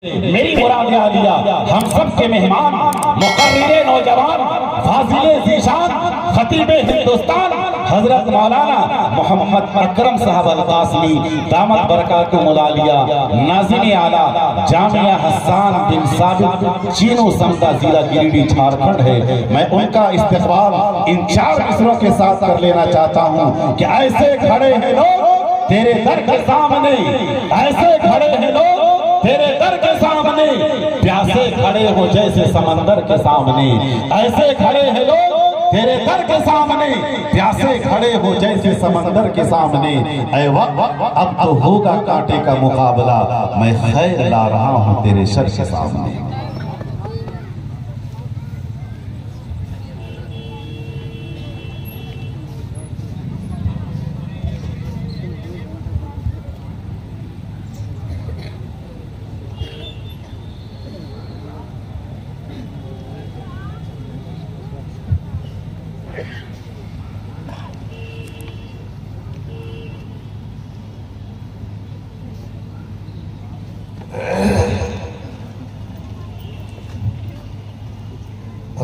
میری مراد عالیہ ہم سب کے مہمان مقرر نوجوان فاضل ذیشان خطیب ہندوستان حضرت مولانا محمد اکرم صاحب القاسمی دامت برکاتہ العالیہ ناظم اعلیٰ جامعہ حسان بن ثابت چینو سمتا ضلع گریڈی جھارکھنڈ ہے. میں ان کا استقبال ان 4 مصروں کے ساتھ کر لینا چاہتا ہوں کہ ایسے کھڑے ہیں لوگ تیرے در کے سامنے، ایسے کھڑے ہیں لوگ تیرے در کے سامنے، پیاسے کھڑے ہو جیسے سمندر کے سامنے. ایسے کھڑے ہیں لوگ تیرے در کے سامنے، پیاسے کھڑے ہو جیسے سمندر کے سامنے. اے وقت اب تو ہوگا کانٹے کا مقابلہ، میں خیر لا رہا ہوں تیرے شر کے سامنے.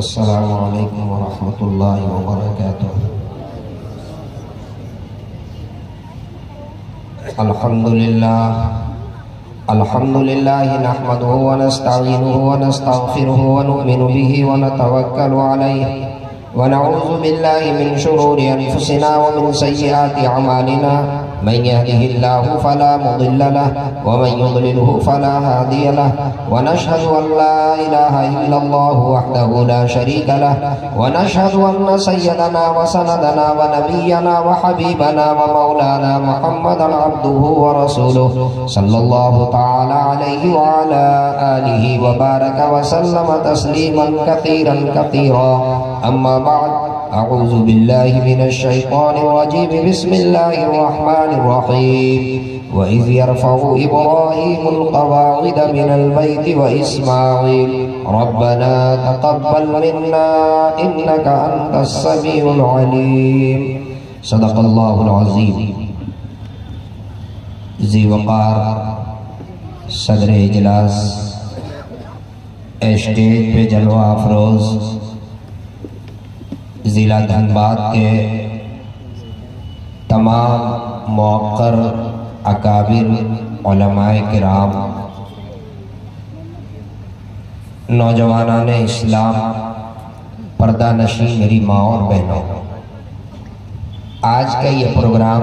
السلام علیکم ورحمۃ اللہ وبرکاتہ. الحمد للہ نحمده ونستعینه ونستغفره ونؤمن به ونتوکل علیہ ونعوذ باللہ من شرور انفسنا ومن سیئات اعمالنا. من يهده الله فلا مضل له ومن يضلله فلا هادي له. ونشهد أن لا إله إلا الله وحده لا شريك له. ونشهد أن سيدنا وسندنا ونبينا وحبيبنا ومولانا محمدا عبده ورسوله صلى الله تعالى عليه وعلى آله وبارك وسلم تسليما كثيرا كثيرا. أما بعد، أعوذ بالله من الشيطان الرجيم. بسم الله الرحمن الرحيم. وإذ يرفع إبراهيم القواعد من البيت وإسماعيل ربنا تقبل منا إنك أنت السميع العليم. صدق الله العظيم. ذی وقار صدر اجلاس، اسٹیج پہ جلوہ افروز ضلع دھنباد کے تمام موقر اکابر علماء کرام، نوجوانان اسلام، پردہ نشین میری ماں اور بہنوں، آج کا یہ پروگرام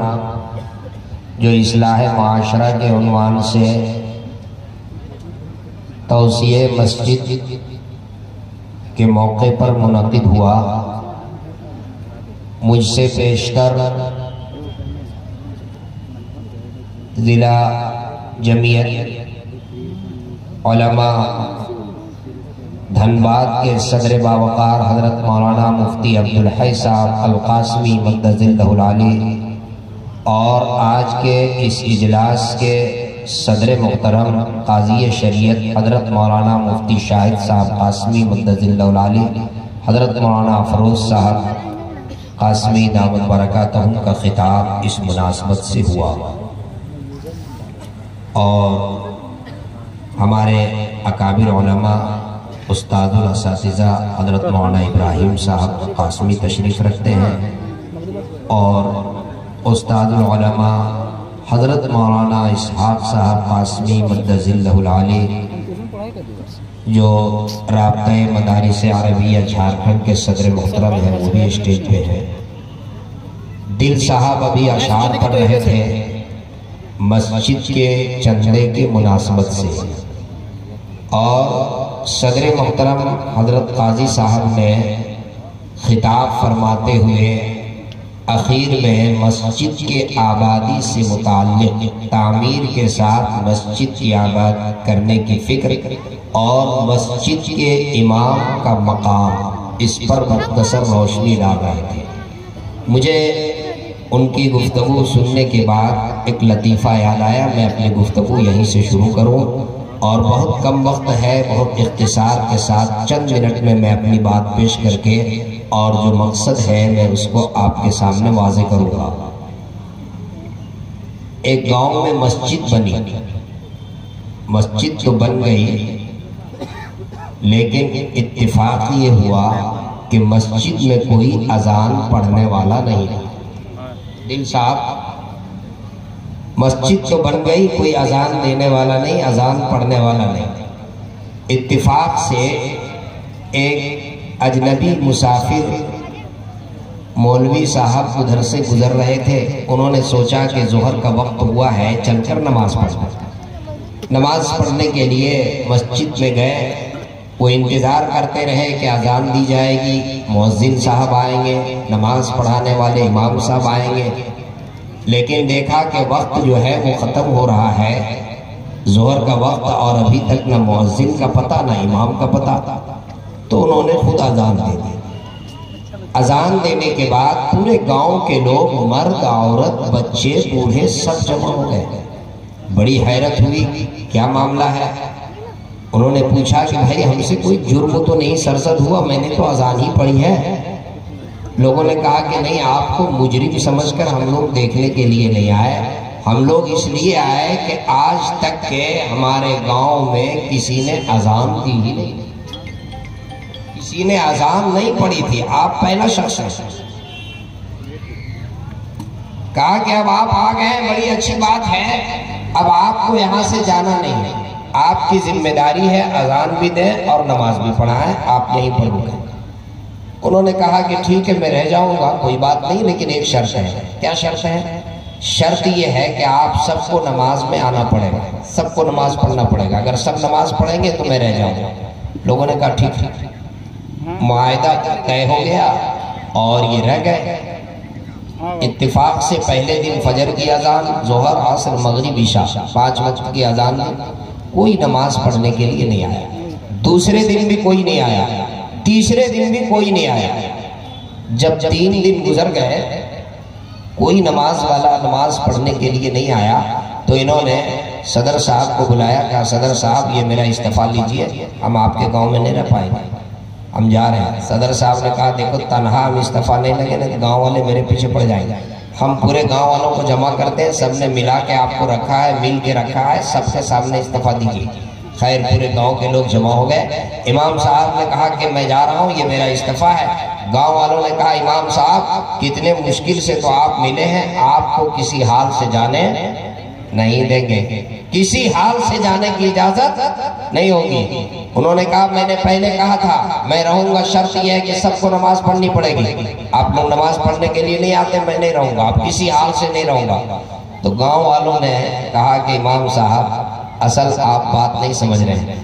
جو اصلاح معاشرہ کے عنوان سے توسیع مسجد کے موقع پر منعقد ہوا، مجھ سے پیشتر ضلع جمعیت علماء دھنباد کے صدر باوقار حضرت مولانا مفتی عبدالحی صاحب القاسمی مقدس اللہ العالی، اور آج کے اس اجلاس کے صدر محترم قاضی شریعت حضرت مولانا مفتی شاہد صاحب قاسمی مقدس اللہ العالی، حضرت مولانا افروز صاحب قاسمی دامت برکاتہ کا خطاب اس مناسبت سے ہوا، اور ہمارے اکابر علماء استاد الاساتذہ حضرت مولانا ابراہیم صاحب قاسمی تشریف رکھتے ہیں، اور استاد العلماء حضرت مولانا اسحاق صاحب قاسمی مقدس اللہ العالی جو رابطہ مدارس عربیہ جھارکھنڈ کے صدر محترم ہیں، وہ بھی اسٹیج پہ ہیں. دل صاحب ابھی اشعار پڑھ رہے تھے مسجد کے چندے کی مناسبت سے، اور صدر محترم حضرت قاضی صاحب نے خطاب فرماتے ہوئے اخیر میں مسجد کے آبادی سے متعلق تعمیر کے ساتھ مسجد کی آباد کرنے کی فکر اور مسجد کے امام کا مقام، اس پر مختصر روشنی ڈال رہے تھے. مجھے ان کی گفتگو سننے کے بعد ایک لطیفہ یاد آیا. میں اپنی گفتگو یہیں سے شروع کروں، اور بہت کم وقت ہے، بہت اختصار کے ساتھ چند منٹ میں اپنی بات پیش کر کے اور جو مقصد ہے میں اس کو آپ کے سامنے واضح کروں گا. ایک گاؤں میں مسجد بنی، مسجد تو بن گئی، لیکن اتفاق یہ ہوا کہ مسجد میں کوئی اذان پڑھنے والا نہیں تھا۔ دل صاحب، مسجد تو بن گئی، کوئی اذان دینے والا نہیں، اذان پڑھنے والا نہیں۔ اتفاق سے ایک اجنبی مسافر مولوی صاحب ادھر سے گزر رہے تھے، انہوں نے سوچا کہ ظہر کا وقت ہوا ہے، چل کر نماز پڑھیں۔ نماز پڑھنے کے لیے مسجد میں گئے، وہ انتظار کرتے رہے کہ اذان دی جائے گی، مؤذن صاحب آئیں گے، نماز پڑھانے والے امام صاحب آئیں گے، لیکن دیکھا کہ وقت جو ہے وہ ختم ہو رہا ہے، ظہر کا وقت، اور ابھی تک نہ مؤذن کا پتہ نہ امام کا پتہ، تو انہوں نے خود اذان دے دی۔ اذان دینے کے بعد پورے گاؤں کے لوگ، مرد، عورت، بچے، بوڑھے سب جمع ہو گئے۔ بڑی حیرت ہوئی، کیا معاملہ ہے؟ انہوں نے پوچھا کہ بھائی ہم سے کوئی جرم تو نہیں سرزد ہوا، میں نے تو اذان ہی پڑھی ہے۔ لوگوں نے کہا کہ نہیں، آپ کو مجرم سمجھ کر ہم لوگ دیکھنے کے لیے نہیں آئے، ہم لوگ اس لیے آئے کہ آج تک کے ہمارے گاؤں میں کسی نے اذان دی ہی نہیں، کسی نے اذان نہیں پڑھی تھی، آپ پہلا شخص ہیں۔ کہا کہ اب آپ آ گئے، بڑی اچھی بات ہے، اب آپ کو یہاں سے جانا نہیں ہے، آپ کی ذمہ داری ہے اذان بھی دیں اور نماز بھی پڑھائیں، آپ یہیں پر رکیں۔ انہوں نے کہا کہ ٹھیک ہے، میں رہ جاؤں گا، کوئی بات نہیں، لیکن ایک شرط ہے۔ کیا شرط ہے؟ شرط یہ ہے کہ آپ سب کو نماز میں آنا پڑے گا، سب کو نماز پڑھنا پڑے گا، اگر سب نماز پڑھیں گے تو میں رہ جاؤں گا۔ لوگوں نے کہا ٹھیک ہے، معاہدہ طے ہو گیا اور یہ رہ گئے۔ اتفاق سے پہلے دن فجر کی اذان، ظہر، عصر، مغرب، عشاء، 5 وقت کی اذان دی، کوئی نماز پڑھنے کے لیے نہیں آیا۔ دوسرے دن بھی کوئی نہیں آیا، تیسرے دن بھی کوئی نہیں آیا۔ جب 3 دن گزر گئے، کوئی نماز والا نماز پڑھنے کے لیے نہیں آیا، تو انہوں نے صدر صاحب کو بلایا، کہا صدر صاحب یہ میرا استعفیٰ لیجئے، ہم آپ کے گاؤں میں نہیں رہ پائیں گے، ہم جا رہے ہیں۔ صدر صاحب نے کہا دیکھو، تنہا ہم استعفیٰ نہیں لگے نا، گاؤں والے میرے پیچھے پڑ جائیں گے، ہم پورے گاؤں والوں کو جمع کرتے ہیں، سب نے ملا کے آپ کو رکھا ہے، مل کے رکھا ہے، سب کے سامنے استعفیٰ دیجیے۔ خیر پورے گاؤں کے لوگ جمع ہو گئے۔ امام صاحب نے کہا کہ میں جا رہا ہوں، یہ میرا استعفیٰ ہے۔ گاؤں والوں نے کہا امام صاحب کتنے مشکل سے تو آپ ملے ہیں، آپ کو کسی حال سے جانے نہیں دیں گے، کسی حال سے جانے کی اجازت نہیں ہوگی۔ انہوں نے کہا میں نے پہلے کہا تھا میں رہوں گا، شرط یہ ہے کہ سب کو نماز پڑھنی پڑے گی، آپ لوگ نماز پڑھنے کے لیے نہیں آتے، میں نہیں رہوں گا، آپ کسی حال سے نہیں رہوں گا۔ تو گاؤں والوں نے کہا کہ امام صاحب اصل آپ بات نہیں سمجھ رہے ہیں،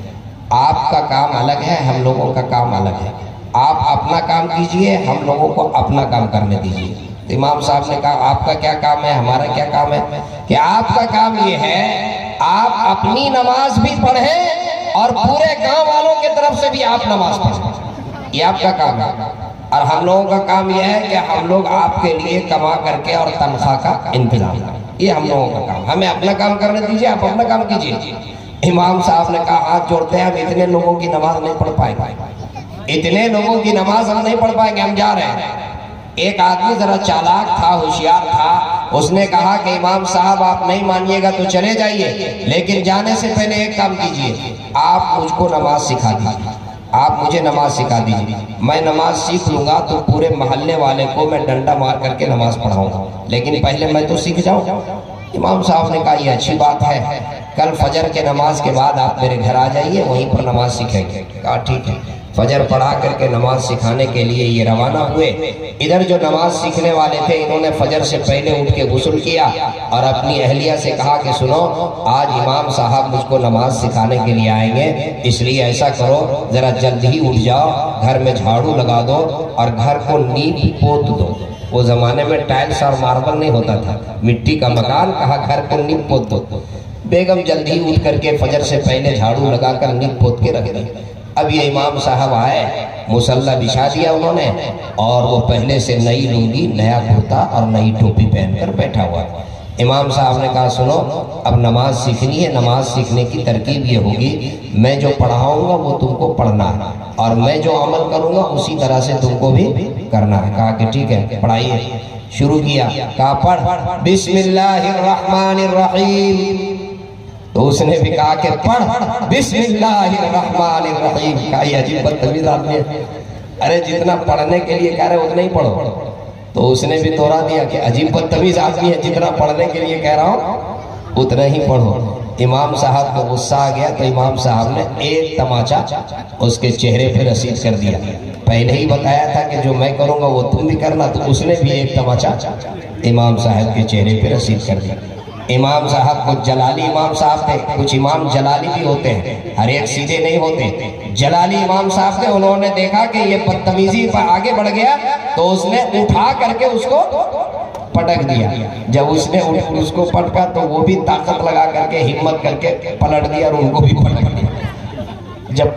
آپ کا کام الگ ہے، ہم لوگوں کا کام الگ ہے، آپ اپنا کام کیجئے، ہم لوگوں کو اپنا کام کرنے دیجئے۔ امام صاحب نے کہا آپ کا کیا کام ہے، ہمارا کیا کام ہے؟ کہ آپ کا کام یہ ہے آپ اپنی نماز بھی پڑھیں اور پورے گاؤں والوں کی طرف سے بھی آپ نماز پڑھیں، یہ آپ کا کام ہے۔ اور ہم لوگوں کا کام یہ ہے کہ ہم لوگ آپ کے لیے کما کر کے اور تنخواہ کا انتظام کریں، یہ ہم لوگوں کا کام، ہمیں اپنا کام کرنے دیجئے، آپ اپنا کام کیجئے۔ امام صاحب نے کہا ہاتھ جوڑتے ہیں، ہم اتنے لوگوں کی نماز نہیں پڑھ پائیں گے، اتنے لوگوں کی نماز ہم نہیں پڑھ پائیں گے، ہم جا رہے ہیں۔ ایک آدمی ذرا چالاک تھا، ہوشیار تھا، اس نے کہا کہ امام صاحب آپ نہیں مانیے گا تو چلے جائیے، لیکن جانے سے پہلے ایک کام کیجئے، آپ مجھ کو نماز سکھا دیجئے، آپ مجھے نماز سکھا دیجئے، میں نماز سیکھ لوں گا تو پورے محلے والے کو میں ڈنڈا مار کر کے نماز پڑھاؤں گا، لیکن پہلے میں تو سیکھ جاؤں۔ امام صاحب نے کہا یہ اچھی بات ہے، کل فجر کے نماز کے بعد آپ میرے گھر آ جائیے، وہیں پر نماز سیکھیں گے۔ کہا ٹھیک ہے۔ فجر پڑھا کر کے نماز سکھانے کے لیے یہ روانہ ہوئے۔ ادھر جو نماز سیکھنے والے تھے انہوں نے فجر سے پہلے اٹھ کے غسل کیا اور اپنی اہلیہ سے کہا کہ سنو، آج امام صاحب مجھ کو نماز سکھانے کے لیے آئیں گے، اس لیے ایسا کرو ذرا جلد ہی اٹھ جاؤ، گھر میں جھاڑو لگا دو اور گھر کو نیپ پوت دو۔ وہ زمانے میں ٹائلز اور ماربل نہیں ہوتا تھا، مٹی کا مکان، کہا گھر کو نیپ پوت دو۔ بیگم جلد ہی اٹھ کر کے فجر سے پہلے جھاڑو لگا کر نیپ پوت کے رکھ دی۔ اب یہ امام صاحب آئے، مصلی بچھا دیا انہوں نے، اور وہ پہلے سے نئی لنگی، نیا کرتا اور نئی ٹوپی پہن کر بیٹھا ہوا ہے۔ امام صاحب نے کہا سنو، اب نماز سیکھنی ہے، نماز سیکھنے کی ترکیب یہ ہوگی، میں جو پڑھاؤں گا وہ تم کو پڑھنا ہے اور میں جو عمل کروں گا اسی طرح سے تم کو بھی کرنا ہے۔ کہا کہ ٹھیک ہے، پڑھائیے۔ شروع کیا، کہا پڑھ، بسم اللہ الرحمن الرحیم تو اس نے بھی کہا کہ پڑھ بسم اللہ الرحمن الرحیم. کہا یہ عجیب بدتمیز آدمی ہے، ارے جتنا پڑھنے کے لیے کہہ رہے اتنا ہی پڑھو. تو اس نے بھی توڑا دیا کہ عجیب بدتمیز آدمی ہے، جتنا پڑھنے کے لیے کہہ رہا ہوں اتنا ہی پڑھو. امام صاحب کو غصہ آ گیا تو امام صاحب نے ایک تماچا اس کے چہرے پہ رسید کر دیا. پہلے ہی بتایا تھا کہ جو میں کروں گا وہ تم بھی کرنا، تو اس نے بھی ایک تماچا امام صاحب کے چہرے پہ رسید کر دیا. امام صاحب کچھ جلالی امام صاحب تھے، کچھ امام جلالی بھی ہوتے ہیں، ہر ایک سیدھے نہیں ہوتے. جلالی امام صاحب تھے، انہوں نے دیکھا کہ یہ بدتمیزی پر آگے بڑھ گیا تو اس نے اٹھا کر کے اس کو پٹک دیا. جب اس نے اس کو پٹکا تو وہ بھی طاقت لگا کر کے ہمت کر کے پلٹ دیا اور ان کو بھی پٹک دیا. جب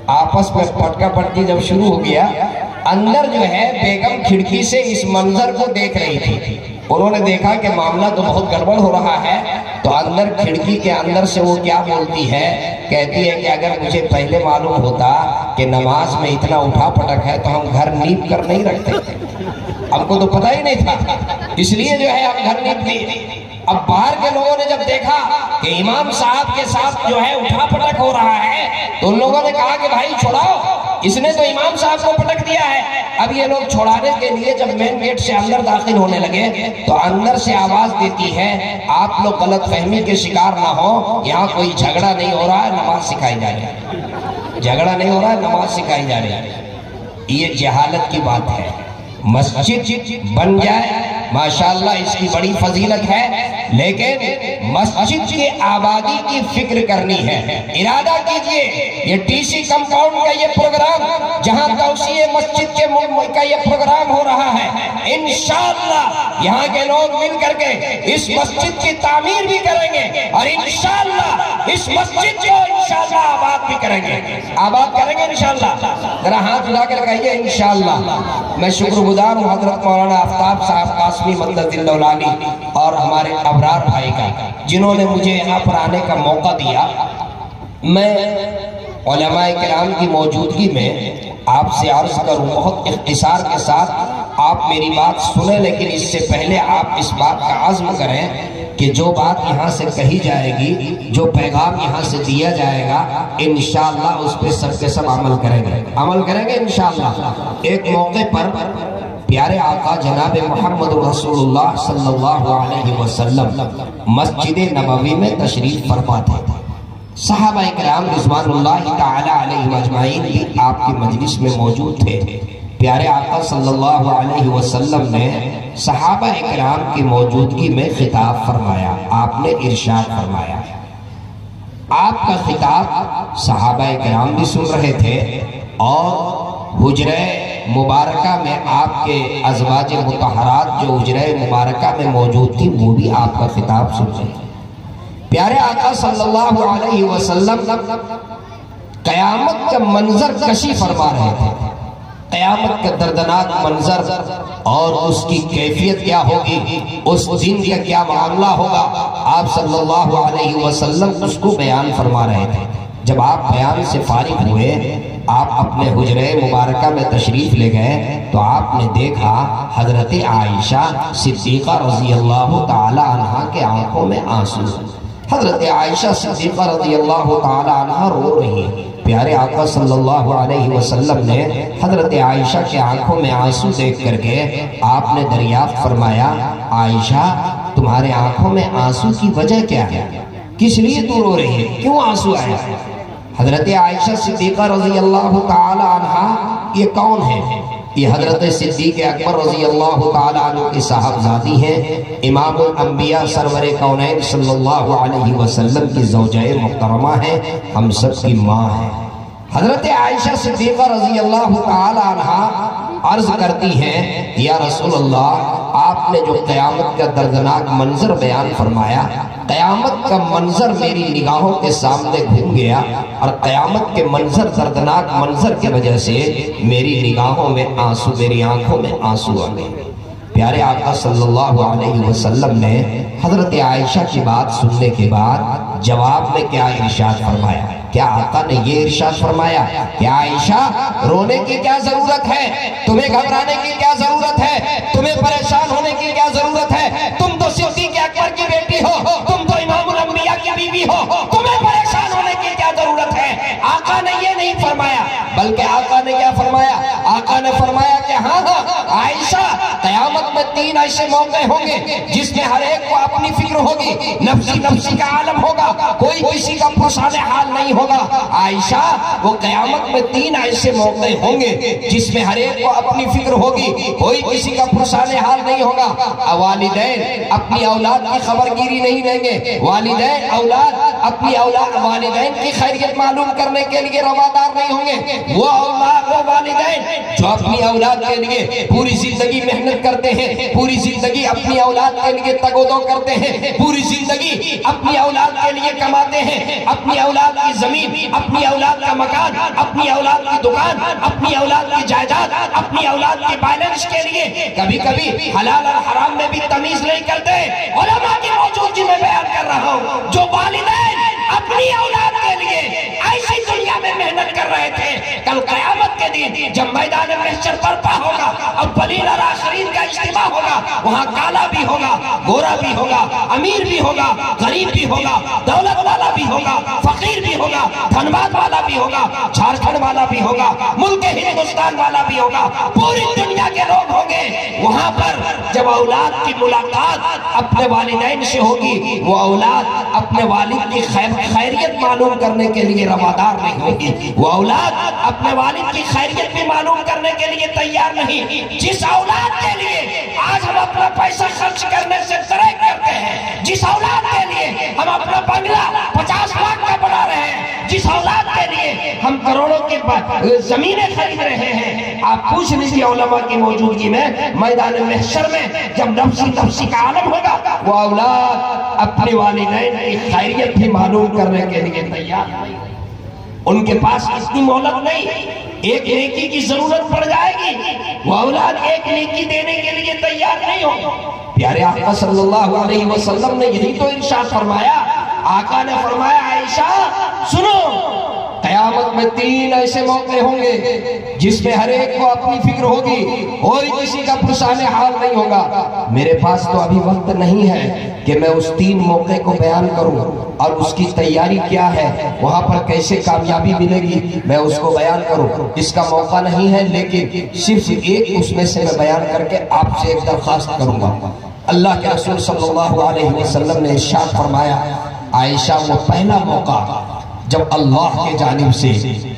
آپس میں پٹکا پٹکی جب شروع ہو گیا، اندر جو ہے بیگم کھڑکی سے اس منظر کو دیکھ رہی تھی. انہوں نے دیکھا کہ معاملہ تو بہت گڑبڑ ہو رہا ہے، تو اندر کھڑکی کے اندر سے وہ کیا بولتی ہے، کہتی ہے کہ اگر مجھے پہلے معلوم ہوتا کہ نماز میں اتنا اٹھا پٹک ہے تو ہم گھر نیپ کر نہیں رکھتے، ہم کو تو پتہ ہی نہیں تھا، اس لیے جو ہے ہم گھر نیپ دیے. اب باہر کے لوگوں نے جب دیکھا کہ امام صاحب کے ساتھ جو ہے اٹھا پٹک ہو رہا ہے تو ان لوگوں نے کہا کہ بھائی چھوڑاؤ، اس نے تو امام صاحب کو پٹک دیا ہے. اب یہ لوگ چھوڑانے کے لیے جب مین گیٹ سے اندر داخل ہونے لگے تو اندر سے آواز دیتی ہے آپ لوگ غلط فہمی کے شکار نہ ہو، یہاں کوئی جھگڑا نہیں ہو رہا ہے، نماز سکھائی جا رہی ہے. جھگڑا نہیں ہو رہا ہے، نماز سکھائی جا رہی ہے. یہ جہالت کی بات ہے. مسجد بن جائے ماشاءاللہ اس کی بڑی فضیلت ہے، لیکن مسجد کے آبادی کی فکر کرنی ہے. ارادہ کیجئے یہ ٹی سی کمپاؤنڈ کا یہ پروگرام، جہاں توسیع مسجد کے کا یہ پروگرام ہو رہا ہے، انشاءاللہ یہاں کے لوگ مل کر کے اس مسجد کی تعمیر بھی کریں گے اور انشاءاللہ اس مسجد کو انشاءاللہ آباد بھی کریں گے. آباد کریں گے انشاءاللہ. ذرا ہاتھ اٹھا کر کہیے انشاءاللہ. میں شکر گزار ہوں حضرت مولانا آفتاب صاحب قاسمی مدد اللہ اور ہمارے ابرار بھائی کا، جنہوں نے مجھے یہاں پر آنے کا موقع دیا. میں علماء کرام کی موجودگی میں آپ سے عرض کروں بہت اختصار کے ساتھ، آپ میری بات سنیں، لیکن اس سے پہلے آپ اس بات کا عزم کریں کہ جو بات یہاں سے کہی جائے گی، جو پیغام یہاں سے دیا جائے گا، انشاءاللہ اس پہ سب کے سب عمل کریں گے. عمل کریں گے انشاءاللہ. ایک موقع پر پیارے آقا جناب محمد رسول اللہ صلی اللہ علیہ وسلم مسجد نبوی میں تشریف فرما تھے. صحابہ کرام رضوان اللہ تعالی علیہ اجمعین بھی آپ کی مجلس میں موجود تھے. پیارے آقا صلی اللہ علیہ وسلم نے صحابہ کرام کی موجودگی میں خطاب فرمایا. آپ نے ارشاد فرمایا. آپ کا خطاب صحابہ کرام بھی سن رہے تھے اور حجرہ مبارکہ میں آپ کے ازواج مطہرات جو حجرہ مبارکہ میں موجود تھی وہ بھی آپ کا خطاب سن رہے تھے. پیارے آقا صلی اللہ علیہ وسلم قیامت کا منظر کشی فرما رہے تھے. قیامت کا دردناک منظر اور اس کی کیفیت کیا ہوگی، اس دن کا کیا معاملہ ہوگا، آپ صلی اللہ علیہ وسلم اس کو بیان فرما رہے تھے. جب آپ بیان سے فارغ ہوئے، آپ اپنے حجرہ مبارکہ میں تشریف لے گئے تو آپ نے دیکھا حضرت عائشہ صدیقہ رضی اللہ تعالی عنہ کے آنکھوں میں آنسو. حضرت عائشہ صدیقہ رضی اللہ تعالی عنہ رو رہی ہے. پیارے آقا صلی اللہ علیہ وسلم نے حضرت عائشہ کے آنکھوں میں آنسو دیکھ کر کے آپ نے دریافت فرمایا، عائشہ تمہارے آنکھوں میں آنسو کی وجہ کیا ہے، کس لیے تو رو رہی ہے، کیوں آنسو آیا؟ حضرت عائشہ صدیقہ رضی اللہ تعالی عنہ یہ کون ہے؟ یہ حضرت صدیق اکبر رضی اللہ تعالی عنہ کی صاحبزادی ہیں، امام الانبیاء سرور کونین صلی اللہ علیہ وسلم کی زوجہ محترمہ ہیں، ہم سب کی ماں ہیں. حضرت عائشہ صدیقہ رضی اللہ تعالی عنہ عرض کرتی ہیں، یا رسول اللہ آپ نے جو قیامت کا دردناک منظر بیان فرمایا، قیامت کا منظر میری نگاہوں کے سامنے گھوم گیا اور قیامت کے منظر دردناک منظر کی وجہ سے میری نگاہوں میں آنسو، میری آنکھوں میں آنسو آ گئے. پیارے آقا صلی اللہ علیہ وسلم نے حضرت عائشہ کی بات سننے کے بعد جواب میں کیا ارشاد فرمایا؟ کیا آقا نے یہ ارشاد فرمایا کہ عائشہ رونے کی کیا ضرورت ہے، تمہیں گھبرانے کی کیا ضرورت ہے، تمہیں پریشان ہونے کی کیا ضرورت ہے، تم تو صدیق اکبر کی بیٹی ہو، تم تو امام الانبیاء کی بیوی بیوی ہو، تمہیں پریشان ہونے کی کیا ضرورت ہے؟ آقا نے یہ نہیں فرمایا، بلکہ آقا نے کیا فرمایا؟ آقا نے فرمایا کہ ہاں عائشہ، قیامت میں 3 ایسے موقع ہوں گے جس میں ہر ایک کو اپنی فکر ہوگی، نفسی نفسی کا عالم ہوگا، کوئی کسی کا پرسان حال نہیں ہوگا۔ عائشہ، وہ قیامت میں 3 ایسے موقع ہوں گے جس میں ہر ایک کو اپنی فکر ہوگی، کوئی کسی کا پرسان حال نہیں ہوگا۔ والدین اپنی اولاد کی خبرگیری نہیں لیں گے، والدین والدین کی خیریت معلوم کرنے کے لیے روادار نہیں ہوں گے۔ وہ والدین جو اپنی اولاد کے لیے پوری زندگی محنت کرتے ہیں، پوری زندگی اپنی اولاد کے لیے تگ و دو کرتے ہیں، پوری زندگی اپنی اولاد کے لیے کماتے ہیں، اپنی اولاد کی زمین، اپنی اولاد کا مکان، اپنی اولاد کی دکان، اپنی اولاد کی جائیداد، اپنی اولاد کی بیلنس کے لیے کبھی کبھی حلال اور حرام میں بھی تمیز نہیں کرتے۔ علماء کی موجودگی میں بیان کر رہا ہوں، جو والدین اپنی اولاد کے لیے ایسی دنیا میں محنت کر رہے تھے، کل قیامت کے دن جب میدان محشر برپا ہوگا، اولین اور آخرین کا اجتماع ہوگا، وہاں کالا بھی ہوگا، گورا بھی ہوگا، امیر بھی ہوگا، غریب بھی ہوگا، دولت والا بھی ہوگا، فقیر بھی ہوگا، دھنباد والا بھی ہوگا، جھارکھنڈ والا بھی ہوگا، ملک ہندوستان والا بھی ہوگا، پوری دنیا کے لوگ ہوں گے۔ وہاں پر جب اولاد کی ملاقات اپنے والدین سے ہوگی، وہ اولاد اپنے والد کی خیریت معلوم کرنے کے لیے روادار نہیں ہوگی، وہ اولاد اپنے والد کی خیریت بھی معلوم کرنے کے لیے تیار نہیں۔ جس اولاد کے لیے آج ہم اپنا پیسہ خرچ کرنے سے ترک کرتے ہیں، جس اولاد کے لیے ہم اپنا بنگلہ 50 لاکھ کا بنا رہے ہیں، جس اولاد کے لیے ہم کروڑوں کی زمینیں خرید رہے ہیں، آپ پوچھ لیجیے علماء کی موجودگی میں میدان محشر میں جب نفسی کا عالم ہوگا، وہ اولاد اپنے والدین کی خیریت بھی معلوم کرنے کے لیے تیار نہیں۔ ان کے پاس اتنی مہلت نہیں، ایک نیکی کی ضرورت پڑ جائے گی، وہ اولاد ایک نیکی دینے کے لیے تیار نہیں ہو۔ پیارے آقا صلی اللہ علیہ وسلم نے یہی تو ارشاد فرمایا۔ آقا نے فرمایا عائشہ سنو، قیامت میں 3 ایسے موقع ہوں گے جس میں ہر ایک کو اپنی فکر ہوگی، کوئی کسی کا پرسان حال نہیں ہوگا۔ میرے پاس تو ابھی وقت نہیں ہے کہ میں اس 3 موقع کو بیان کروں اور اس کی تیاری کیا ہے، وہاں پر کیسے کامیابی ملے گی، میں اس کو بیان کروں، اس کا موقع نہیں ہے۔ لیکن صرف ایک اس میں سے میں بیان کر کے آپ سے ایک درخواست کروں گا۔ اللہ کے رسول صلی اللہ علیہ وسلم نے ارشاد فرمایا، عائشہ وہ پہلا موقع جب اللہ کے جانب سے،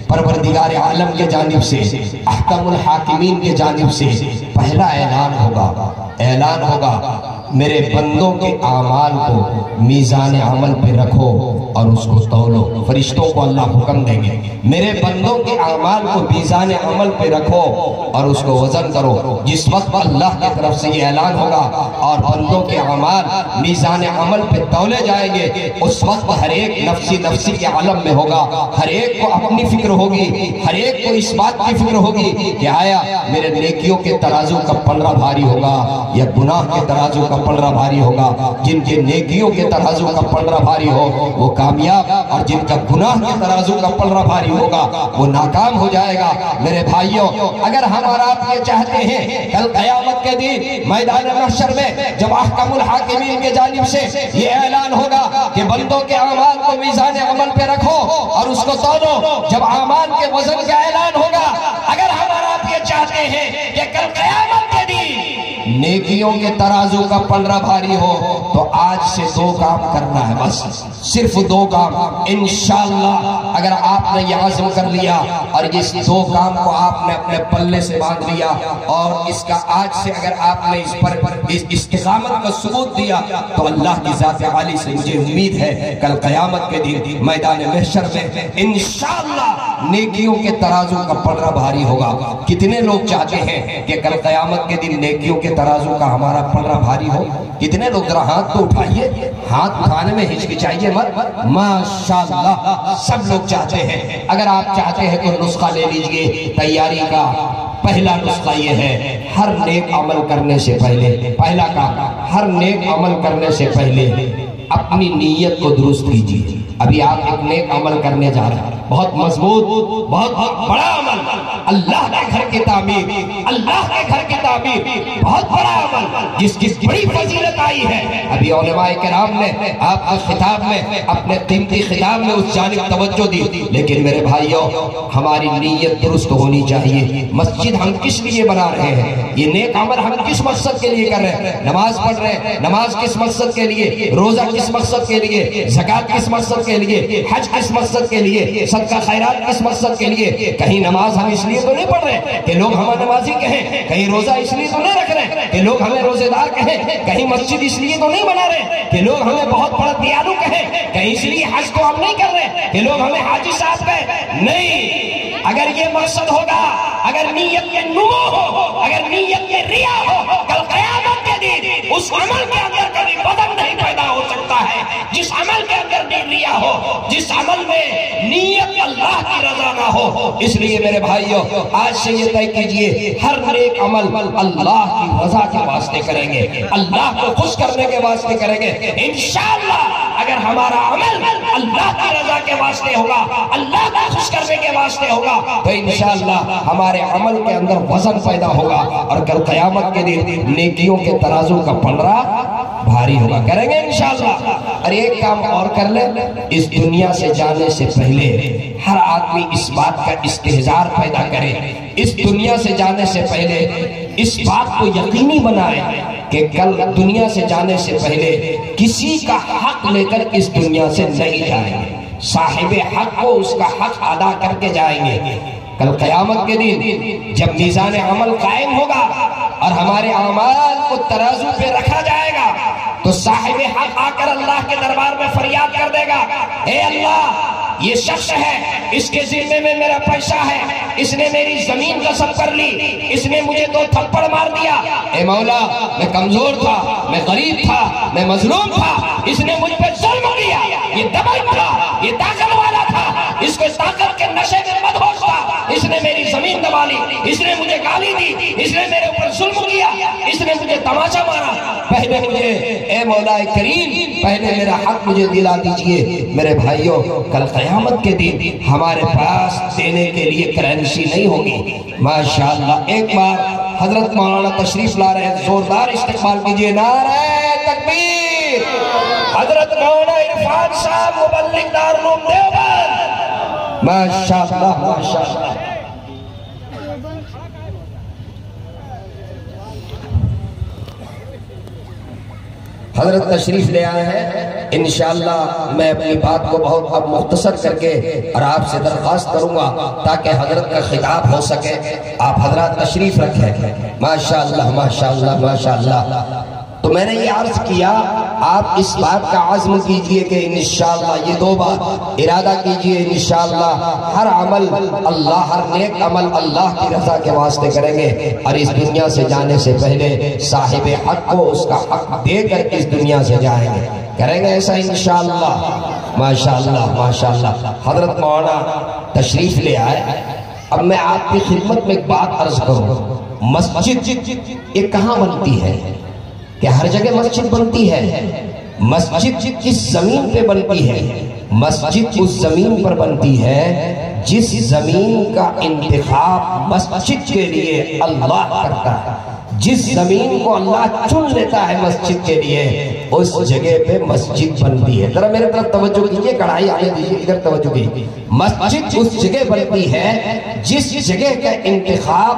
پروردگار عالم کے جانب سے، احکم الحاکمین کے جانب سے پہلا اعلان ہوگا میرے بندوں کے اعمال کو میزان عمل پہ رکھو اور اس کو تولو۔ فرشتوں کو اللہ حکم دیں گے، میرے بندوں کے اعمال کو میزان عمل پہ رکھو اور اس کو وزن کرو۔ جس وقت اللہ کی طرف سے یہ اعلان ہوگا اور بندوں کے اعمال میزان عمل پہ تولے جائیں گے، اس وقت ہر ایک نفسی کے عالم میں ہوگا، ہر ایک کو اپنی فکر ہوگی، ہر ایک کو اس بات کی فکر ہوگی کہ آیا میرے نیکیوں کے ترازو کا پلڑا بھاری ہوگا یا گناہ کے ترازو کا پلڑا بھاری ہوگا۔ جن کے نیکیوں کے ترازو کا پلڑا بھاری ہو وہ کامیاب، اور جن کا گناہ کے ترازو کا پلڑا بھاری ہوگا وہ ناکام ہو جائے گا۔ میرے بھائیوں، اگر ہم اور آپ یہ چاہتے ہیں کل قیامت کے دن میدان محشر میں جب احکم الحاکمین کے جانب سے یہ اعلان ہوگا کہ بندوں کے اعمال کو میزان عمل پہ رکھو اور اس کو تولو، جب اعمال کے وزن کا اعلان ہوگا، اگر ہم اور آپ یہ چاہتے ہیں کہ کل قیامت کے دن نیکیوں کے ترازو کا پلڑا بھاری ہو، تو آج سے 2 کام کرنا ہے، بس صرف 2 کام۔ انشاءاللہ اگر آپ نے یہ عزم کر لیا اور اس 2 کام کو آپ نے اپنے پلے سے باندھ لیا اور اس کا آج سے اگر آپ نے اس پر استقامت کا ثبوت دیا، تو اللہ کی ذات عالی سے مجھے امید ہے کل قیامت کے دن میدان محشر میں انشاءاللہ نیکیوں کے ترازو کا پلڑا بھاری ہوگا۔ کتنے لوگ چاہتے ہیں کہ کل قیامت کے دن نیکیوں کے ترازو کا ہمارا پلڑا بھاری ہو؟ کتنے لوگ؟ ذرا ہاتھ تو اٹھائیے، ہاتھ اٹھانے میں ہچکچائیے مت۔ ماشاءاللہ سب لوگ چاہتے ہیں۔ اگر آپ چاہتے ہیں تو نسخہ لے لیجئے تیاری کا۔ پہلا نسخہ یہ ہے، ہر نیک عمل کرنے سے پہلے، پہلا کام، ہر نیک عمل کرنے سے پہلے اپنی نیت کو درست کیجیے۔ ابھی آپ ایک نیک عمل کرنے جا رہے ہیں، بہت مضبوط، بہت بڑا عمل، اللہ کے گھر کی تعمیر، اللہ کے گھر کی تعمیر، بہت بڑا عمل جس کی بڑی فضیلت آئی ہے۔ ابھی علماء کرام نے آپ کے خطاب میں، اپنے قیمتی خطاب میں اس جانب توجہ دی، لیکن میرے بھائیوں ہماری نیت درست ہونی چاہیے۔ مسجد ہم کس لیے بنا رہے ہیں؟ یہ نیک عمل ہم کس مقصد کے لیے کر رہے ہیں؟ نماز پڑھ رہے ہیں، نماز کس مقصد کے لیے؟ روزہ کس مقصد کے لیے؟ زکوٰۃ کس مقصد کے لیے؟ حج کس مقصد کے لیے؟ صدقہ خیرات کس مقصد کے لیے؟ کہیں نماز ہم اس لیے تو نہیں پڑھ رہے کہ لوگ ہمیں نمازی کہیں، کہیں روزہ اس لیے تو نہیں رکھ رہے کہ لوگ ہمیں روزے دار کہیں، کہیں مسجد اس لیے تو نہیں بنا رہے کہ لوگ ہمیں بہت بڑا دیالو کہیں، کہیں اس لیے حج کو ہم نہیں کر رہے کہ لوگ ہمیں حاجی صاحب کہیں۔ نہیں، اگر یہ مقصد ہوگا، اگر نیت کے نمو ہو، اگر نیت کے ریا ہو، کل قیامت کے دن اس عمل کے اندر کبھی بدن نہیں پیدا ہو سکتا ہے۔ جس عمل کے اندر بھی ریا ہو، جس عمل میں نیت اللہ کی رضا نہ ہو۔ اس لیے میرے بھائیوں آج سے یہ طے کیجئے ہر نیک عمل اللہ کی رضا کے واسطے کریں گے، اللہ کو خوش کرنے کے واسطے کریں گے۔ انشاءاللہ اگر ہمارا عمل اللہ کی رضا کے واسطے ہوگا، اللہ کو خوش کرنے کے واسطے ہوگا، تو انشاءاللہ ہمارے عمل کے اندر وزن پیدا ہوگا اور کل قیامت کے دن نیکیوں کے ترازو کا پلڑا بھاری ہوگا۔ کریں گے انشاءاللہ۔ اور ایک کام اور کر لیں، اس دنیا سے جانے سے پہلے ہر آدمی اس بات کا استحضار پیدا کرے، اس دنیا سے جانے سے پہلے اس بات کو یقینی بنائے کہ کل دنیا سے جانے سے پہلے کسی کا حق لے کر اس دنیا سے نہیں جائیں گے، صاحب حق کو اس کا حق ادا کر کے جائیں گے۔ کل قیامت کے دن جب میزان عمل قائم ہوگا اور ہمارے اعمال کو ترازو پہ رکھا جائے گا تو صاحب حق آ کر اللہ کے دربار میں فریاد کر دے گا، اے اللہ یہ شخص ہے، اس کے ذمے میں میرا پیسہ ہے، اس نے میری زمین غصب کر لی، اس نے مجھے 2 تھپڑ مار دیا، اے مولا میں کمزور تھا، میں غریب تھا، میں مظلوم تھا، اس نے مجھ پہ ظلم کیا، یہ دبنگ تھا، یہ طاقت والا تھا، اس کو طاقت کے نشے میں مدہوش تھا، اس نے میری زمین دبا لی، اس نے مجھے گالی دی، اس نے میرے اوپر ظلم کیا، اس نے مجھے تماشا مارا، پہلے مجھے اے مولا کریم پہلے میرا حق مجھے دلا دیجئے۔ میرے بھائیوں کل قیامت کے دن ہمارے پاس دینے کے لیے کرنسی نہیں ہوگی۔ ماشاءاللہ ایک بار حضرت مولانا تشریف لا رہے ہیں، زوردار استقبال کیجئے، نعرہ تکبیر۔ حضرت مولانا عرفان صاحب مبلغ دارالعلوم دیوبند، ماشاءاللہ ماشاءاللہ۔ حضرت تشریف لے آئے ہیں، انشاءاللہ میں اپنی بات کو بہت اب مختصر کر کے اور آپ سے درخواست کروں گا تاکہ حضرت کا خطاب ہو سکے۔ آپ حضرات تشریف رکھیں، ماشاءاللہ ماشاءاللہ ماشاءاللہ۔ تو میں نے یہ عرض کیا آپ اس بات کا عزم کیجئے کہ انشاءاللہ یہ 2 بات ارادہ کیجئے، انشاءاللہ ہر عمل اللہ، ہر نیک عمل اللہ کی رضا کے واسطے کریں گے اور اس دنیا سے جانے سے پہلے صاحب حق کو اس کا حق دے کر اس دنیا سے جائیں گے۔ کریں گے ایسا انشاءاللہ ماشاءاللہ ماشاءاللہ۔ حضرت مولانا تشریف لے آئے۔ اب میں آپ کی خدمت میں ایک بات عرض کروں، مسجد یہ کہاں بنتی ہے؟ کہ ہر جگہ مسجد بنتی ہے؟ مسجد کس زمین پہ بنتی ہے؟ مسجد اس زمین پر بنتی ہے جس زمین کا انتخاب مسجد کے لیے اللہ کرتا ہے، جس زمین کو اللہ چن لیتا ہے مسجد کے لیے اس جگہ پہ مسجد بنتی ہے۔ ذرا میرے طرف توجہ کیجئے، کڑھائی آنے دیجئے، ادھر توجہ کیجئے۔ مسجد اس جگہ بنتی ہے جس جگہ کا انتخاب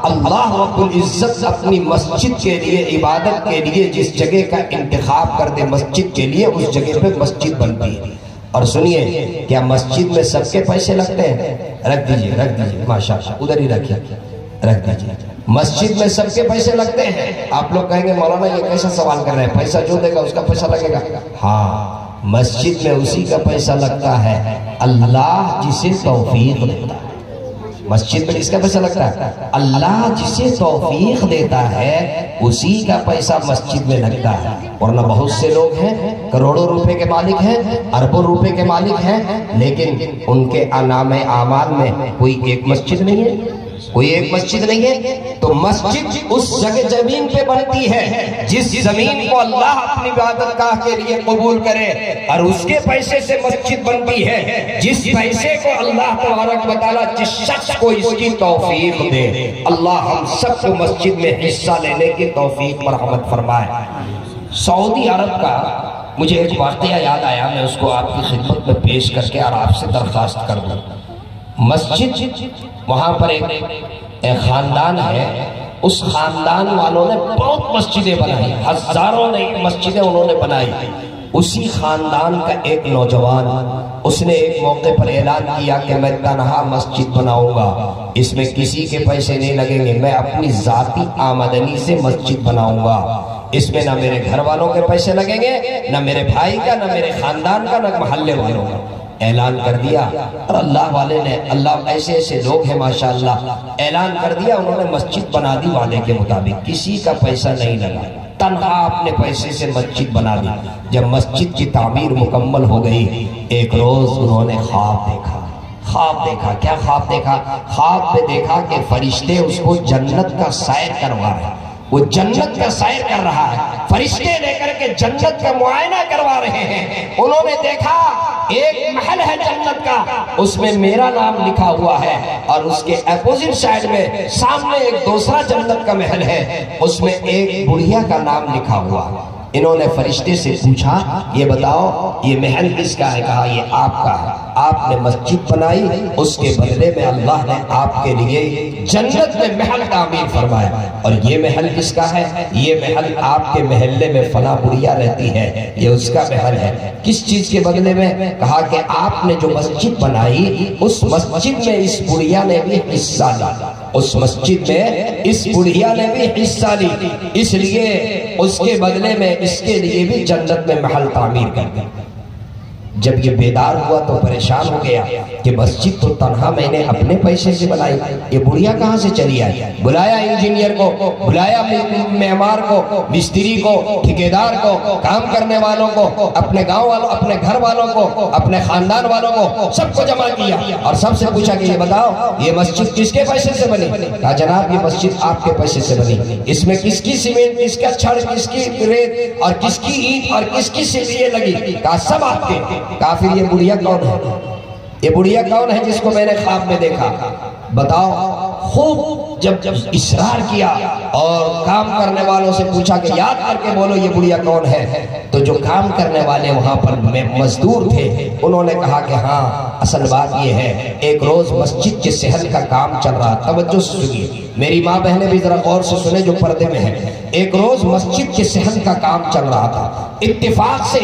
اللہ رب العزت اپنی مسجد کے لیے، عبادت کے لیے جس جگہ کا انتخاب کر دے مسجد کے لیے، اس جگہ پہ مسجد بنتی ہے۔ اور سنیے، کیا مسجد میں سب کے پیسے لگتے ہیں؟ رکھ دیجئے ماشاءاللہ، ادھر ہی رکھ دیجئے۔ مسجد میں سب کے پیسے لگتے ہیں؟ آپ لوگ کہیں گے مولانا یہ کیسا سوال کر رہے ہیں، پیسہ جو دے گا اس کا پیسہ لگے گا؟ ہاں، مسجد میں اسی کا پیسہ لگتا ہے اللہ جسے توفیق دیتا ہے۔ مسجد میں کس کا پیسہ لگتا ہے؟ اللہ جسے توفیق دیتا ہے اسی کا پیسہ مسجد میں لگتا ہے۔ ورنہ بہت سے لوگ ہیں کروڑوں روپے کے مالک ہیں، اربوں روپے کے مالک ہیں، لیکن ان کے نام اعمال میں کوئی ایک مسجد نہیں ہے۔ کوئی ایک مسجد نہیں ہے. تو مسجد اس جگہ زمین پہ بنتی ہے جس زمین کو اللہ اپنی عبادت گاہ کے لیے قبول کرے، اور اس کے پیسے سے مسجد بنتی ہے جس پیسے کو اللہ تبارک و تعالیٰ جس شخص کو اس کی توفیق دے. اللہ ہم سب کو مسجد میں حصہ لینے کی توفیق مرحمت فرمائے. سعودی عرب کا مجھے ایک واقعہ یاد آیا، میں اس کو آپ کی خدمت میں پیش کر کے اور آپ سے درخواست کر دوں. مسجد وہاں پر ایک خاندان ہے، اس خاندان والوں نے بہت مسجدیں بنائی، ہزاروں نئی مسجدیں انہوں نے بنائی. اسی خاندان کا ایک نوجوان، اس نے ایک موقع پر اعلان کیا کہ میں تنہا مسجد بناؤں گا، اس میں کسی کے پیسے نہیں لگیں گے، میں اپنی ذاتی آمدنی سے مسجد بناؤں گا، اس میں نہ میرے گھر والوں کے پیسے لگیں گے، نہ میرے بھائی کا، نہ میرے خاندان کا، نہ محلے والوں کا. اعلان کر دیا، اور اللہ والے نے، اللہ ایسے ایسے لوگ ہیں ماشاءاللہ، اعلان کر دیا، انہوں نے مسجد بنا دی وعدے کے مطابق، کسی کا پیسہ نہیں لگا، تنہا اپنے پیسے سے مسجد بنا دی. جب مسجد کی تعمیر مکمل ہو گئی، ایک روز انہوں نے خواب دیکھا. کیا خواب دیکھا؟ خواب میں دیکھا کہ فرشتے اس کو جنت کا سیر کروا رہے ہیں، وہ جنت کا سیر کر رہا ہے، فرشتے لے کر کے جنت کا معائنہ کروا رہے ہیں. انہوں نے دیکھا ایک محل ہے جنت کا، اس میں میرا نام لکھا ہوا ہے، اور اس کے اپوزٹ سائیڈ میں سامنے ایک دوسرا جنت کا محل ہے، اس میں ایک بڑھیا کا نام لکھا ہوا ہے. انہوں نے فرشتے سے پوچھا، یہ بتاؤ یہ محل کس کا ہے؟ کہا یہ آپ کا ہے، آپ نے مسجد بنائی، اس کے بدلے میں اللہ نے آپ کے لیے جنت میں محل تعمیر فرمایا. اور یہ محل کس کا ہے؟ یہ محل آپ کے محلے میں فلاں بڑھیا رہتی ہے، یہ اس کا محل ہے. کس چیز کے بدلے میں؟ کہا کہ آپ نے جو مسجد بنائی، اس مسجد میں اس بڑھیا نے بھی حصہ لی، اس مسجد میں اس بڑھیا نے بھی حصہ لی، اس لیے اس کے بدلے میں اس کے لیے بھی جنت میں محل تعمیر کر دیا. جب یہ بیدار ہوا تو پریشان ہو گیا کہ مسجد تو تنہا میں نے اپنے پیسے سے بنائی، یہ بڑھیا کہاں سے چلی آئی؟ بلایا انجینئر کو، بلایا معمار کو، مستری کو، ٹھیکیدار کو، کام کرنے والوں کو، اپنے گاؤں والوں، اپنے گھر والوں کو، اپنے خاندان والوں کو، سب کو جمع کیا اور سب سے پوچھا کہ یہ بتاؤ یہ مسجد کس کے پیسے سے بنی؟ کہا جناب یہ مسجد آپ کے پیسے سے بنی، اس میں کس کی سیمنٹ، کس کا چھڑ، کس کی ریت اور کس کی اینٹ اور کس کی سیڑھیاں لگی؟ کہا سب آپ کے. کہا پھر یہ بڑھیا کون ہے؟ یہ بڑھیا کون ہے جس کو میں نے خواب میں دیکھا؟ بتاؤ. خوب جب اصرار کیا اور کام کرنے والوں سے پوچھا کہ یاد کر کے بولو یہ بڑھیا کون ہے، تو جو کام کرنے والے وہاں پر مزدور تھے انہوں نے کہا کہ ہاں اصل بات یہ ہے، ایک روز مسجد کے صحن کا کام چل رہا. توجہ سے سنیے میری ماں بہنیں بھی ذرا غور سے سنیں جو پردے میں ہیں. ایک روز مسجد کے صحن کا کام چل رہا تھا، اتفاق سے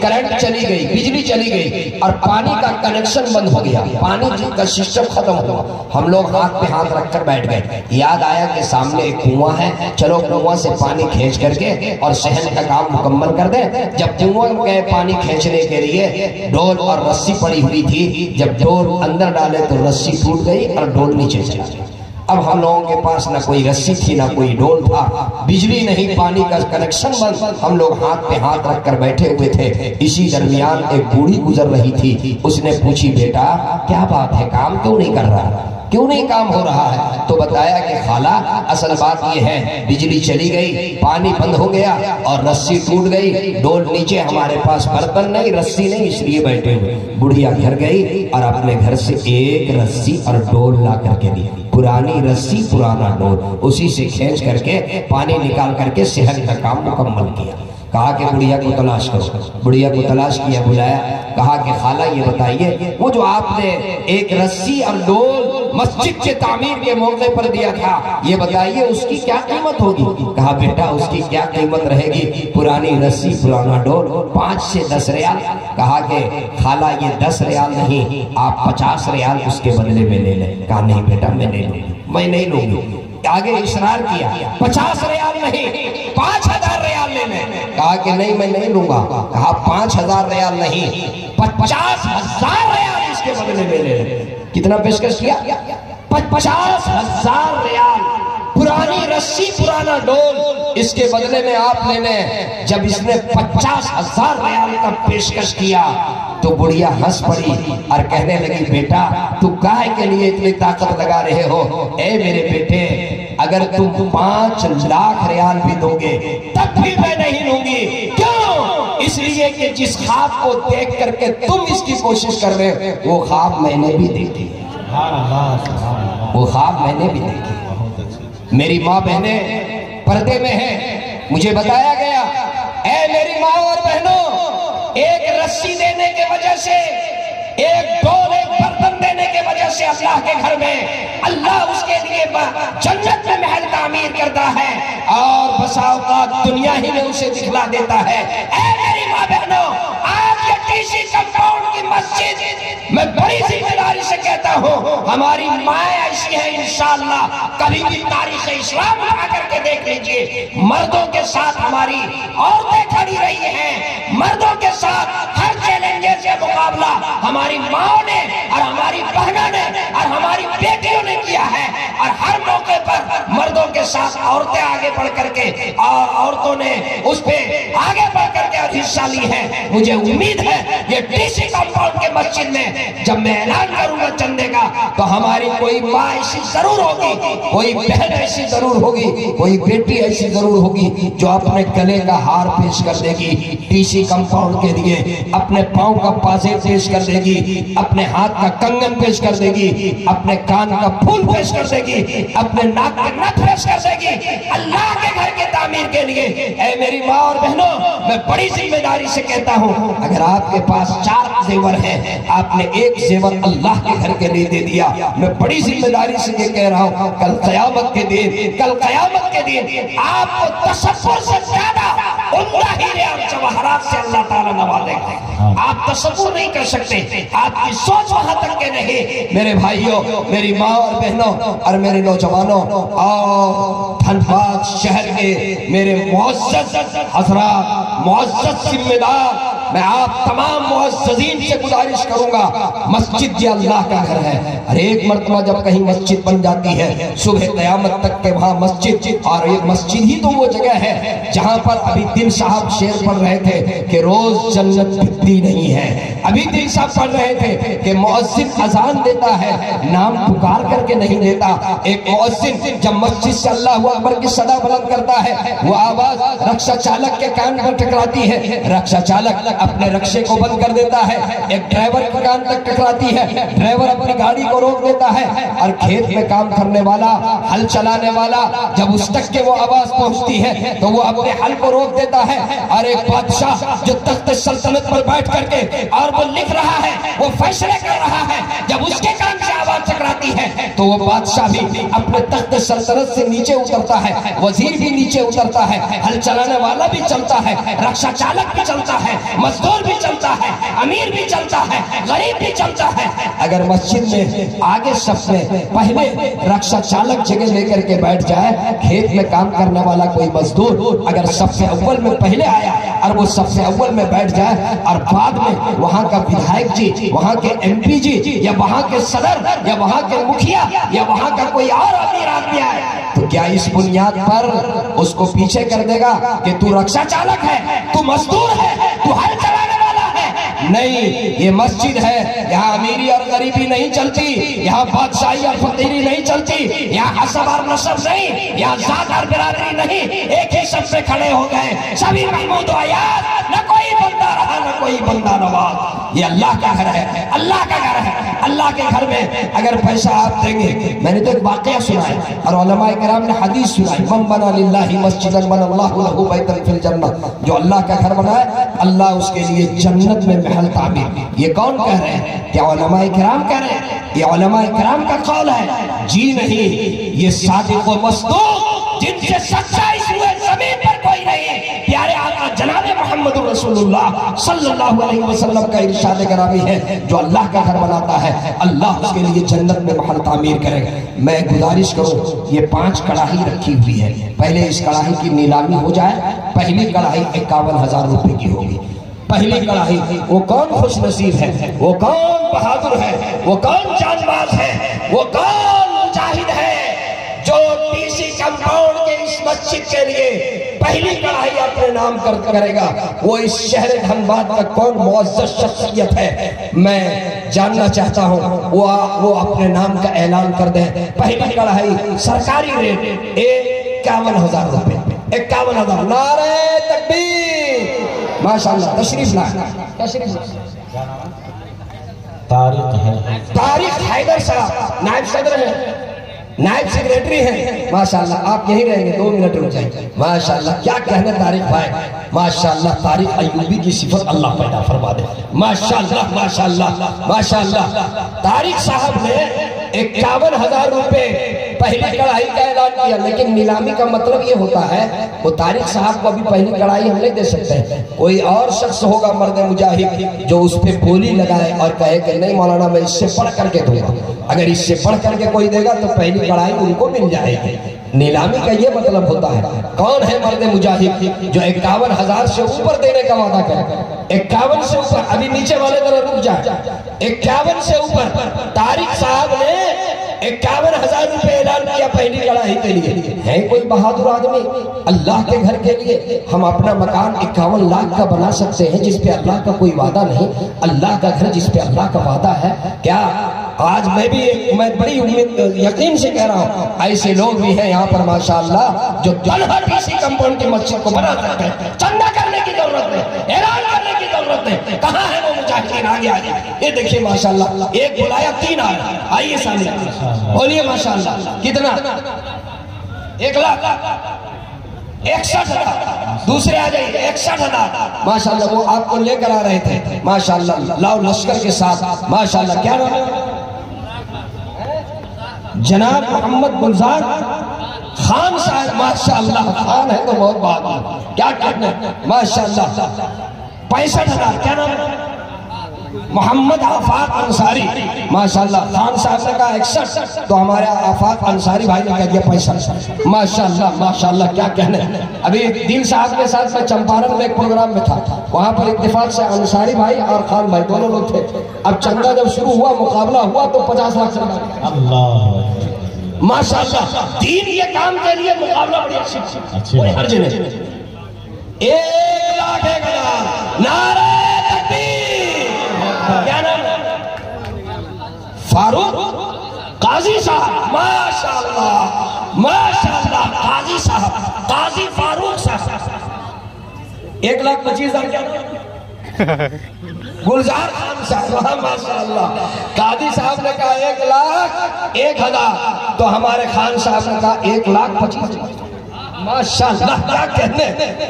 کرنٹ چلی گئی، بجلی چلی گئی اور پانی کا کنیکشن بند ہو گیا، پانی کا سسٹم ختم ہوا. ہم لوگ ہاتھ پہ ہاتھ رکھ کر بیٹھ گئے. یاد آیا کہ سامنے ایک کنواں ہے، چلو کنواں سے پانی کھینچ کر کے اور صحن کا کام مکمل کر دیں. جب کنواں گئے پانی کھینچنے کے لیے، ڈول اور رسی پڑی ہوئی تھی، جب ڈول اندر ڈالے تو رسی ٹوٹ گئی اور ڈول نیچے چلا گیا. اب ہم لوگوں کے پاس نہ کوئی رسی تھی نہ کوئی ڈول تھا، بجلی نہیں، پانی کا کنیکشن بند، ہم لوگ ہاتھ پہ ہاتھ رکھ کر بیٹھے ہوئے تھے. اسی درمیان ایک بوڑھی گزر رہی تھی، اس نے پوچھی بیٹا کیا بات ہے، کام کیوں نہیں کر رہا، کیوں نہیں کام ہو رہا ہے؟ تو بتایا کہ خالہ اصل بات یہ ہے، بجلی چلی گئی، پانی بند ہو گیا اور رسی ٹوٹ گئی، ڈول نیچے، ہمارے پاس برتن نہیں، رسی نہیں، اس لیے بیٹھے ہوئے. بڑھیا گھر گئی اور اپنے گھر سے ایک رسی اور ڈول لا کر کے دی، پرانی رسی پرانا ڈول، اسی سے کھینچ کر کے پانی نکال کر کے صحن کا کام مکمل کیا. کہا کہ بڑھیا کو تلاش کرو. بڑھیا کو تلاش کیا، بلایا، کہا کہ خالہ یہ بتائیے وہ جو آپ نے ایک رسی اور ڈول مسجد کے تعمیر کے موقع پر دیا تھا، یہ بتائیے اس کی کیا قیمت ہوگی؟ کہا بیٹا اس کی کیا قیمت رہے گی، پرانی رسی پرانا ڈول 5 سے 10 ریال. کہا کہ خالہ یہ 10 ریال نہیں، آپ 50 ریال اس کے بدلے میں لے لیں. کہا نہیں بیٹا میں نہیں لوں گی، میں نہیں لوں گی. آگے اصرار کیا، 50 ریال نہیں 5000 ریال لے لیں. کہا کہ نہیں میں نہیں لوں گا. کہا 5000 ریال نہیں 50,000 ریال اس کے بدلے میں لے لیں. کتنا پیشکش کیا؟ 50,000 ریال، پرانی رسی پرانا ڈول، اس کے بدلے میں آپ نے جب اس نے 50,000 ریال کا پیشکش کیا تو بڑھیا ہنس پڑی اور کہنے لگی بیٹا تو کاہے کے لیے اتنی طاقت لگا رہے ہو؟ اے میرے بیٹے اگر تم 5 لاکھ ریال بھی دو گے تب بھی میں نہیں لوں گی۔ کیوں؟ اس لیے کہ جس خواب کو دیکھ کر کے تم اس کی کوشش کر رہے ہو وہ خواب میں نے بھی دیکھی، وہ خواب میں نے بھی دیکھی۔ میری ماں بہنیں پردے میں ہیں، مجھے بتایا گیا اے میری ماں اور بہنوں ایک رسی دینے کے وجہ سے، ایک ڈول ایک برتن دینے کے وجہ سے اللہ کے گھر میں اللہ اس کے لیے جنت میں محل تعمیر کرتا ہے اور بسا اوقات دنیا ہی میں اسے دکھلا دیتا ہے۔ اے میری ماں بہنوں آج یہ ٹیسی کمپاؤنڈ کی مسجد میں بڑی ذمہ داری سے کہتا ہوں ہماری مائیں ایسی ہیں انشاءاللہ کبھی بھی تاریخ اسلام اٹھا کر کے دیکھ لیجئے مردوں کے ساتھ ہماری عورتیں کھڑی رہی ہیں، مردوں کے ساتھ ہر چیلنجز سے مقابلہ ہماری ماں نے اور ہماری بہنوں نے اور ہماری بیٹیوں نے کیا ہے، اور ہر موقع پر مردوں کے ساتھ عورتیں آگے بڑھ کر کے اور عورتوں نے اس پہ آگے بڑھ کر کے حصہ لی ہے۔ مجھے امید ہے یہ ٹی سی کمپاؤنڈ کے مسجد میں جب میں اعلان کروں گا چندے کا تو ہماری کوئی ماں ایسی ضرور ہوگی، کوئی بہن ایسی ضرور ہوگی، کوئی بیٹی ایسی ضرور ہوگی جو اپنے گلے کا ہار پیش کر دے گی ٹی سی کمپاؤنڈ کے لیے، اپنے پاؤں کا پازے پیش کر دے گی، اپنے ہاتھ کا کنگن پیش کر دے گی، اپنے کان کا پھول پیش کر دے گی، اپنے ناک کا نتھ پیش کر دے گی اللہ کے گھر کے تعمیر کے لیے۔ اے میری ماں اور بہنوں میں بڑی ذمہ داری سے کہتا ہوں اگر آپ کے پاس 4 زیور ہیں آپ نے ایک زیور اللہ کے گھر کے لیے دے دیا، میں بڑی ذمہ داری سے یہ کہہ رہا ہوں کل قیامت کے دن آپ کو تصور سے زیادہ عمدہ ہیرے اور جواہرات سے اللہ تعالیٰ نوازے گا، آپ تصور نہیں کر سکتے، آپ کی سوچ وہاں تک کے نہیں۔ میرے بھائیوں میری ماں اور بہنوں اور میرے نوجوانوں اور دھنباد شہر کے میرے معزز حضرات، معزز ذمہ دار، میں آپ تمام معززین سے گزارش کروں گا مسجد یہ اللہ کا گھر ہے، اور ایک مرتبہ جب کہیں مسجد بن جاتی ہے صبح قیامت تک کے وہاں مسجد، اور یہ مسجد ہی تو وہ جگہ ہے جہاں پر ابھی دن صاحب شعر پڑھ رہے تھے کہ روز جنت بھتی نہیں ہے، ابھی دن صاحب پڑھ رہے تھے کہ مؤذن اذان دیتا ہے نام پکار کر کے نہیں دیتا، ایک مؤذن جب مسجد سے اللہ اکبر کی صدا بلند کرتا ہے وہ آواز رکشہ چالک کے کان پر ٹکراتی ہے، رکشہ چالک اپنے رکشے کو بند کر دیتا ہے، ایک ڈرائیور کے کان تک ٹکراتی ہے، ڈرائیور اپنی گاڑی کو روک دیتا ہے، اور کھیت میں کام کرنے والا ہل چلانے والا جب اس تک کے وہ آواز پہنچتی ہے تو وہ اپنے ہل کو روک دیتا ہے، اور ایک بادشاہ جو تخت سلطنت پر بیٹھ کر کے اور وہ لکھ رہا ہے وہ فیصلے کر رہا ہے جب اس کے کان سے آواز ٹکراتی ہے تو وہ بادشاہ بھی اپنے تخت سلطنت سے نیچے اترتا ہے، وزیر بھی نیچے اترتا ہے، ہل چلانے والا بھی چلتا ہے، رکشہ چالک بھی چلتا ہے، مزدور بھی چلتا ہے، امیر بھی چلتا ہے، غریب بھی چلتا ہے۔ اگر مسجد میں آگے صف میں پہلے رکشہ چالک جگہ لے کر کے بیٹھ جائے، کھیت میں کام کرنے والا کوئی مزدور اگر صف اول میں پہلے آیا اور وہ صف اول میں بیٹھ جائے اور بعد میں وہاں کا ودھائک جی، وہاں کے ایم پی جی یا وہاں کے صدر یا وہاں کے مکھیا یا وہاں کا کوئی اور امیر آدمی آئے تو کیا اس بنیاد پر اس کو پیچھے کر دے گا کہ تو رکشہ چالک ہے، تو مزدور ہے، تو ہل چلانے والا ہے؟ نہیں، یہ مسجد ہے، یہاں امیری اور غریبی نہیں چلتی، یہاں بادشاہی اور فقیری نہیں چلتی، یہاں حسب اور نسب نہیں، یہاں ذات اور برادری نہیں، ایک ہی سب سے کھڑے ہو گئے سبھی محمود و عیاض، نہ کوئی بندہ رہا نہ کوئی بندہ نواز۔ یہ اللہ کا گھر ہے، اللہ کا گھر ہے۔ اللہ کے گھر میں اگر پیسہ آپ دیں گے، میں نے تو ایک واقعہ سنا ہے اور علماء کرام نے حدیث سنائی، من بنا للہ مسجدا بنا اللہ لہ بیتا فی الجنہ، جو اللہ کا گھر بنائے اللہ اس کے لیے جنت میں محل تعمیر۔ یہ کون کہہ رہے ہیں؟ کیا علماء کرام کہہ رہے ہیں؟ یہ علماء کرام کا قول ہے؟ جی نہیں، یہ صادق و مصدوق جن سے سچا اس ہوئے زمین پر کوئی نہیں، پیارے آقا جناب محمد رسول اللہ صلی اللہ علیہ وسلم کا ارشاد گرامی ہے، جو اللہ کا گھر بناتا ہے اللہ اس کے لیے جنت میں محل تعمیر کرے گا۔ میں گزارش کروں، یہ 5 کڑاہی رکھی ہوئی ہے، پہلے اس کڑاہی کی نیلامی ہو جائے، پہلی کڑاہی 51,000 روپے کی ہوگی۔ پہلی کڑاہی، وہ کون خوش نصیب ہے، وہ کون بہادر ہے، وہ کون جان باز ہے، وہ کون مجاہد ہے جو ٹی سی کمپاؤنڈ کے اس مسجد کے کے لیے پہلی کڑھائی اپنے نام کرے گا، وہ اس شہر دھنباد کا کون معزز شخصیت ہے، میں جاننا چاہتا ہوں، وہ اپنے نام کا اعلان کر دیں۔ پہلی کڑھائی سرکاری ریٹ 51,000 روپے، 51,000۔ نعرہ تکبیر، ماشاءاللہ، تشریف لائیں۔ طارق حیدر صاحب نائب صدر ہیں، نائب سیکریٹری ہیں، ماشاءاللہ آپ یہی رہیں گے، 2 منٹ رک جائیں۔ ماشاءاللہ کیا کہنے طارق بھائی، ماشاءاللہ طارق ایوبی کی صفت اللہ پیدا فرما دے، ماشاءاللہ ماشاءاللہ ماشاءاللہ۔ طارق صاحب نے 51,000 روپے پہلی کڑھائی کا اعلان کیا، لیکن نیلامی کا مطلب یہ ہوتا ہے وہ طارق صاحب کو ابھی پہلی کڑھائی ہم نہیں دے سکتے، کوئی اور شخص ہوگا مرد مجاہد جو اس پہ بولی لگائے اور کہے کہ نہیں مولانا میں اس سے بڑھ کر کے دوں گا، اگر اس سے بڑھ کر کے کوئی دے گا تو پہلی کڑھائی ان کو مل جائے گی۔ نیلامی کا یہ مطلب ہوتا ہے، کون ہے مرد مجاہد جو 51,000 سے اوپر دینے کا وعدہ کرے؟ 51 سے اوپر، ابھی نیچے والے ذرا رک جائے، 51 سے اوپر۔ طارق صاحب نے 51,000 روپے اعلان کیا پہلی کڑھائی کے لیے۔ ہے کوئی بہادر آدمی اللہ کے گھر کے لیے ہم اپنا مکان 51 لاکھ کا بنا سکتے ہیں جس پہ اللہ کا کوئی وعدہ نہیں، اللہ کا گھر جس پہ اللہ کا وعدہ ہے؟ کیا آج میں بڑی امید یقین سے کہہ رہا ہوں ایسے لوگ بھی ہیں یہاں پر ماشاءاللہ جو دلہا کسی کمپاؤنڈ کی مسجد کو بنا سکتے ہیں۔ چندہ کرنے کی ضرورت نہیں، اعلان کرنے کی ضرورت نہیں، کہاں ہے وہ مجاہدین؟ آگے آگے یہ دیکھیے ماشاءاللہ، ایک بلایا 3 آئے، آئیے سامنے بولیے ماشاءاللہ کتنا؟ 1,61,000۔ دوسرے آ جائیے 61,000۔ ماشاءاللہ وہ آپ کو لے کر آ رہے تھے ماشاءاللہ لاؤ لشکر کے ساتھ، ماشاءاللہ کیا نام ہے؟ جناب محمد گلزار خان صاحب، ماشاءاللہ خان ہے تو بہت بات، کیا کہنا ہے ماشاءاللہ۔ 65,000۔ کیا نام ہے؟ محمد آفاق انصاری، ماشاءاللہ خان صاحب نے کہا 61 تو ہمارے آفاق انصاری بھائی نے کہہ دیا 65۔ ماشاءاللہ ماشاءاللہ کیا کہنے۔ ابھی دل صاحب کے ساتھ میں چمپارن میں ایک پروگرام میں تھا، وہاں پر اتفاق سے انصاری بھائی اور خان بھائی دونوں لوگ تھے۔ اب چندہ جب شروع ہوا، مقابلہ ہوا تو 50 لاکھ چندہ۔ اللہ ماشاءاللہ، دین یہ کام کے لیے مقابلہ بڑی اچھی، کوئی حرج نہیں۔ 1,01,000۔ نعرہ تکبیر۔ کیا نام ہے؟ فاروق قاضی صاحب، ماشاءاللہ ماشاءاللہ قاضی صاحب، قاضی فاروق صاحب۔ 1,25,000۔ کیا نام؟ گلزار خان صاحب، ماشاءاللہ قاضی صاحب نے کہا 1,01,000 تو ہمارے خان صاحب نے کہا 1,25,000۔ ماشاءاللہ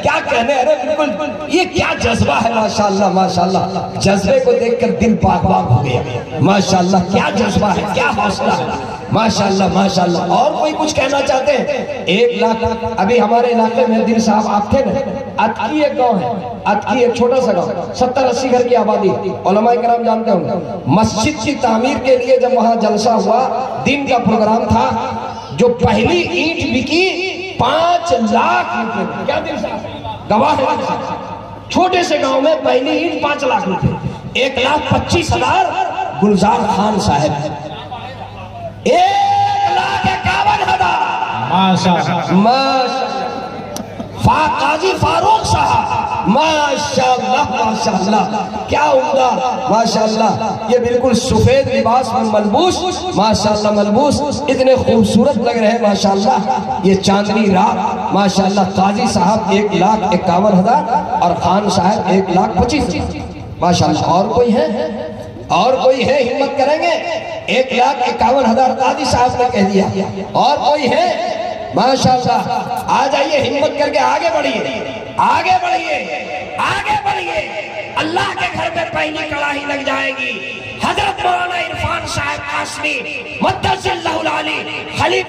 کیا کہنے، ارے بالکل یہ کیا جذبہ ہے ماشاءاللہ ماشاءاللہ، جذبے کو دیکھ کر دل پاک پاک ہو گیا، ماشاءاللہ کیا جذبہ ہے، کیا حوصلہ ہے، ماشاءاللہ ماشاءاللہ۔ اور کوئی کچھ کہنا چاہتے ہیں؟ 1,00,000۔ ابھی ہمارے علاقے میں دل صاحب آپ تھے نا، اتکی ایک گاؤں ہے، اتکی ایک چھوٹا سا گاؤں، 70-80 گھر کی آبادی، علماء کرام جانتے ہوں گے۔ مسجد کی تعمیر کے لیے جب وہاں جلسہ ہوا، دن کا پروگرام تھا، جو پہلی اینٹ بکی 5 لاکھ روپے۔ کیا دل صاحب گواہ ہے؟ چھوٹے سے گاؤں میں پہلی اینٹ 5 لاکھ روپے۔ 1,25,000 گلزار خان صاحب۔ 1,51,000 ماشاءاللہ قاضی فاروق صاحب، ماشاءاللہ ماشاءاللہ کیا عمدہ، ماشاءاللہ یہ بالکل سفید لباس میں ملبوس، ماشاءاللہ ملبوس، اتنے خوبصورت لگ رہے ہیں ماشاءاللہ یہ چاندنی رات۔ ماشاءاللہ قاضی صاحب 1,51,000 اور خان صاحب 1,25,000۔ ماشاءاللہ اور کوئی ہے؟ اور کوئی ہے؟ ہمت کریں گے؟ 1,51,000 قاضی صاحب نے کہہ دیا۔ اور کوئی ہے؟ ماشاءاللہ آ جائیے، ہمت کر کے آگے بڑھیے، آگے بڑھیے، آگے بڑھیے۔ اللہ کے گھر میں پہلی کڑاہی لگ جائے گی۔ حضرت مولانا عرفان صاحب قاسمی مدثر اللہ العالی خلیفہ